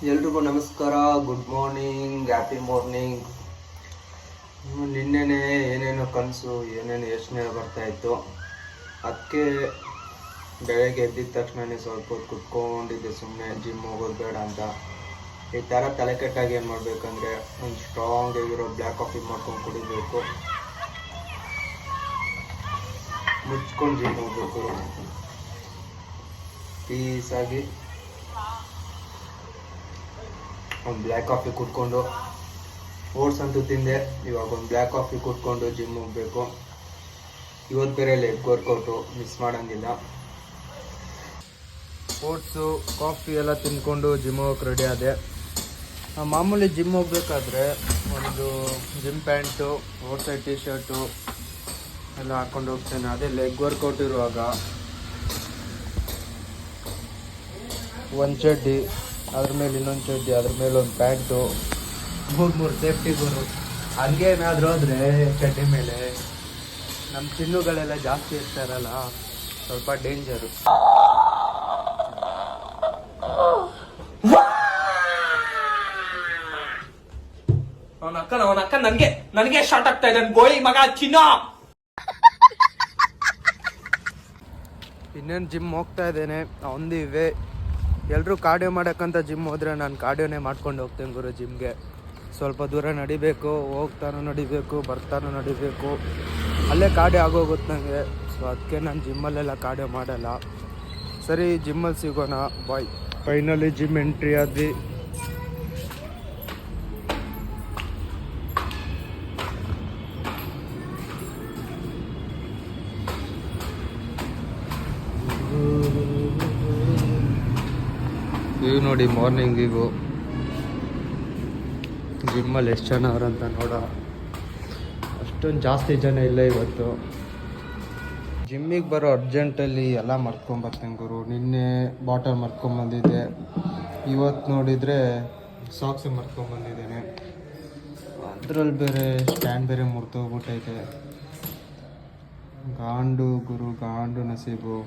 ಎಲ್ರಿಗೂ ನಮಸ್ಕಾರ, good morning, happy morning. ನಿನ್ನೆನೆ ಏನೇನೋ ಕನಸು, ಏನೇನು ಯೋಚನೆ ಬರ್ತಾಯಿತ್ತು. ಅದಕ್ಕೆ ಬೆಳಗ್ಗೆ ಎದ್ದಿದ ತಕ್ಷಣವೇ ಸ್ವಲ್ಪ ಹೊತ್ತು ಕುತ್ಕೊಂಡಿದ್ದೆ, ಸುಮ್ಮನೆ ಜಿಮ್ ಹೋಗೋದು ಬೇಡ ಅಂತ. ಈ ಥರ ತಲೆ ಕೆಟ್ಟಾಗಿ ಏನು ಮಾಡಬೇಕಂದ್ರೆ ಒಂದು ಸ್ಟ್ರಾಂಗ್ ಆಗಿರೋ ಬ್ಲ್ಯಾಕ್ ಕಾಫಿ ಮಾಡ್ಕೊಂಡು ಕುಡಿಬೇಕು, ಮುಚ್ಕೊಂಡು ಜಿಮ್ ಹೋಗ್ಬೇಕು ಪೀಸಾಗಿ. ಒಂದು ಬ್ಲ್ಯಾಕ್ ಕಾಫಿ ಕುಡ್ಕೊಂಡು, ಓಟ್ಸ್ ಅಂತೂ ತಿಂದೆ, ಇವಾಗ ಒಂದು ಬ್ಲ್ಯಾಕ್ ಕಾಫಿ ಕುಡ್ಕೊಂಡು ಜಿಮ್ ಹೋಗಬೇಕು. ಇವತ್ತು ಬೇರೆ ಲೆಗ್ ವರ್ಕೌಟು ಮಿಸ್ ಮಾಡೋಂಗಿಲ್ಲ. ಓಟ್ಸು ಕಾಫಿ ಎಲ್ಲ ತಿಂದ್ಕೊಂಡು ಜಿಮ್ ಹೋಗಕ್ಕೆ ರೆಡಿ ಆದೆ. ಮಾಮೂಲಿ ಜಿಮ್ ಹೋಗ್ಬೇಕಾದ್ರೆ ಒಂದು gym pant, out side T shirt ಎಲ್ಲ ಹಾಕ್ಕೊಂಡು ಹೋಗ್ತೇನೆ. ಅದೇ ಲೆಗ್ ವರ್ಕೌಟ್ ಇರುವಾಗ ಒಂದು ಚಡ್ಡಿ, ಅದ್ರ ಮೇಲೆ ಇನ್ನೊಂದು ಚಡ್ಡಿ, ಅದ್ರ ಮೇಲೆ ಒಂದು ಪ್ಯಾಂಟು, ಮೂರು ಸೇಫ್ಟಿ ಗೋರು. ಹಂಗೇನಾದರೂ ಆದರೆ ಚಡ್ಡಿ ಮೇಲೆ ನಮ್ಮ ಚಿನ್ನುಗಳೆಲ್ಲ ಜಾಸ್ತಿ ಇರ್ತಾರಲ್ಲ, ಸ್ವಲ್ಪ ಡೇಂಜರು. ಅವನ ಅಕ್ಕ ನನಗೆ ಶಾರ್ಟ್ ಆಗ್ತಾ ಇದೆ. ಗೋಳಿ ಮಗ ಚಿನ್ನ. ಇನ್ನೇನು ಜಿಮ್ ಹೋಗ್ತಾ ಇದ್ದೇನೆ ಆನ್ ದಿ ವೇ. ಎಲ್ಲರೂ ಕಾರ್ಡಿಯೋ ಮಾಡೋಕ್ಕಂತ ಜಿಮ್ ಹೋದರೆ ನಾನು ಕಾರ್ಡಿಯೋನೇ ಮಾಡ್ಕೊಂಡು ಹೋಗ್ತೇನೆ ಗುರು ಜಿಮ್ಗೆ. ಸ್ವಲ್ಪ ದೂರ ನಡಿಬೇಕು, ಹೋಗ್ತಾನೂ ನಡಿಬೇಕು, ಬರ್ತಾನೂ ನಡಿಬೇಕು, ಅಲ್ಲೇ ಕಾರ್ಡಿಯೋ ಆಗೋಗುತ್ತೆ ನನಗೆ. ಸೊ ಅದಕ್ಕೆ ನಾನು ಜಿಮ್ಮಲ್ಲೆಲ್ಲ ಕಾರ್ಡಿಯೋ ಮಾಡಲ್ಲ. ಸರಿ, ಜಿಮ್ಮಲ್ಲಿ ಸಿಗೋಣ, ಬಾಯ್. ಫೈನಲಿ ಜಿಮ್ ಎಂಟ್ರಿ ಆದ್ವಿ. ವ್ಯೂ ನೋಡಿ, ಮಾರ್ನಿಂಗ್ ವ್ಯೂ. ಜಿಮ್ಮಲ್ಲಿ ಎಷ್ಟು ಜನ ಅವರಂತ ನೋಡೋ. ಅಷ್ಟೊಂದು ಜಾಸ್ತಿ ಜನ ಇಲ್ಲ ಇವತ್ತು. ಜಿಮ್ಮಿಗೆ ಬರೋ ಅರ್ಜೆಂಟಲ್ಲಿ ಎಲ್ಲ ಮರ್ತ್ಕೊಂಬರ್ತೀನಿ ಗುರು. ನಿನ್ನೆ ಬಾಟಲ್ ಮರ್ತ್ಕೊಂಬಂದಿದ್ದೆ, ಇವತ್ತು ನೋಡಿದರೆ ಸಾಕ್ಸ್ ಮರ್ತ್ಕೊಂಬಂದಿದ್ದೇನೆ. ಅದರಲ್ಲಿ ಬೇರೆ ಸ್ಟ್ಯಾಂಡ್ ಬೇರೆ ಮುರಿದೋಗ್ಬಿಟ್ಟೈತೆ. ಗಾಂಡು ಗುರು, ಗಾಂಡು ನಸೀಬು.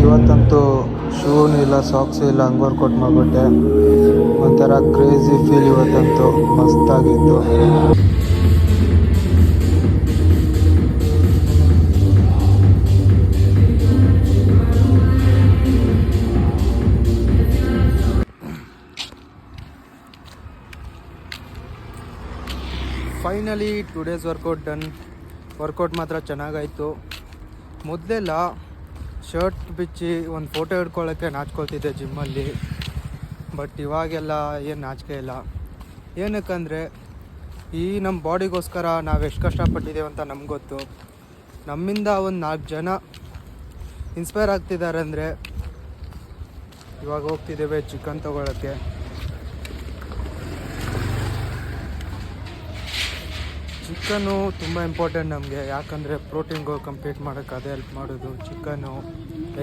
ಇವತ್ತಂತೂ ಶೂನು ಇಲ್ಲ, ಸಾಕ್ಸು ಇಲ್ಲ, ಹಂಗೆ ವರ್ಕೌಟ್ ಮಾಡಿಬಿಟ್ಟೆ. ಒಂಥರ ಕ್ರೇಜಿ ಫೀಲ್ ಇವತ್ತಂತೂ, ಮಸ್ತಾಗಿತ್ತು. Finally today's workout done. Workout ಮಾತ್ರ ಚೆನ್ನಾಗಾಯಿತು. ಮೊದಲೆಲ್ಲ ಶರ್ಟ್ ಬಿಚ್ಚಿ ಒಂದು ಫೋಟೋ ಹಿಡ್ಕೊಳ್ಳೋಕ್ಕೆ ನಾಚ್ಕೊಳ್ತಿದ್ದೆ ಜಿಮ್ಮಲ್ಲಿ. ಬಟ್ ಇವಾಗೆಲ್ಲ ಏನು ನಾಚಿಕೆ ಇಲ್ಲ. ಏನಕ್ಕಂದರೆ ಈ ನಮ್ಮ ಬಾಡಿಗೋಸ್ಕರ ನಾವು ಎಷ್ಟು ಕಷ್ಟಪಟ್ಟಿದ್ದೇವೆ ಅಂತ ನಮ್ಗೆ ಗೊತ್ತು. ನಮ್ಮಿಂದ ಒಂದು 4 ಜನ ಇನ್ಸ್ಪೈರ್ ಆಗ್ತಿದ್ದಾರೆ ಅಂದರೆ ಇವಾಗ ಹೋಗ್ತಿದ್ದೇವೆ ಚಿಕನ್ ತೊಗೊಳಕ್ಕೆ. ಚಿಕನ್ನು ತುಂಬ ಇಂಪಾರ್ಟೆಂಟ್ ನಮಗೆ, ಯಾಕಂದರೆ ಪ್ರೋಟೀನ್ಗಳು ಕಂಪ್ಲೀಟ್ ಮಾಡೋಕ್ಕೆ ಅದೇ ಹೆಲ್ಪ್ ಮಾಡೋದು ಚಿಕನ್ನು.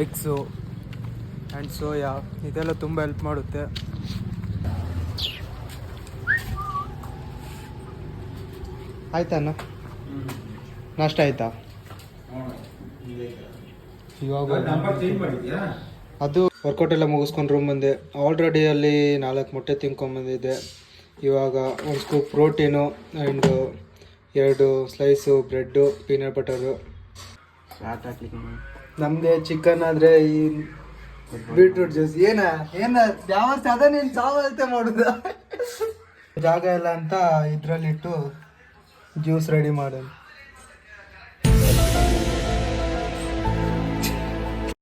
ಎಗ್ಸು ಆ್ಯಂಡ್ ಸೋಯಾ ಇದೆಲ್ಲ ತುಂಬ ಹೆಲ್ಪ್ ಮಾಡುತ್ತೆ. ಆಯ್ತಾ ಅಣ್ಣ, ನಾಷ್ಟ ಆಯ್ತಾ? ಇವಾಗ ಅದು ವರ್ಕೌಟ್ ಎಲ್ಲ ಮುಗಿಸ್ಕೊಂಡು ರೂಮ್ ಬಂದೆ. ಆಲ್ರೆಡಿ ಅಲ್ಲಿ 4 ಮೊಟ್ಟೆ ತಿನ್ಕೊಂಬಂದಿದ್ದೆ. ಇವಾಗ ಒಂದು scoop protein and 2 slice bread, peanut butter. ನಮಗೆ ಚಿಕನ್ ಆದರೆ ಈ ಬೀಟ್ರೂಟ್ ಜ್ಯೂಸ್ ಏನ ಯಾವ ಅದ ನೀನು ಸಾವತ್ತೆ ಮಾಡೋದು ಜಾಗ ಇಲ್ಲ ಅಂತ ಇದರಲ್ಲಿಟ್ಟು ಜ್ಯೂಸ್ ರೆಡಿ ಮಾಡೋದು.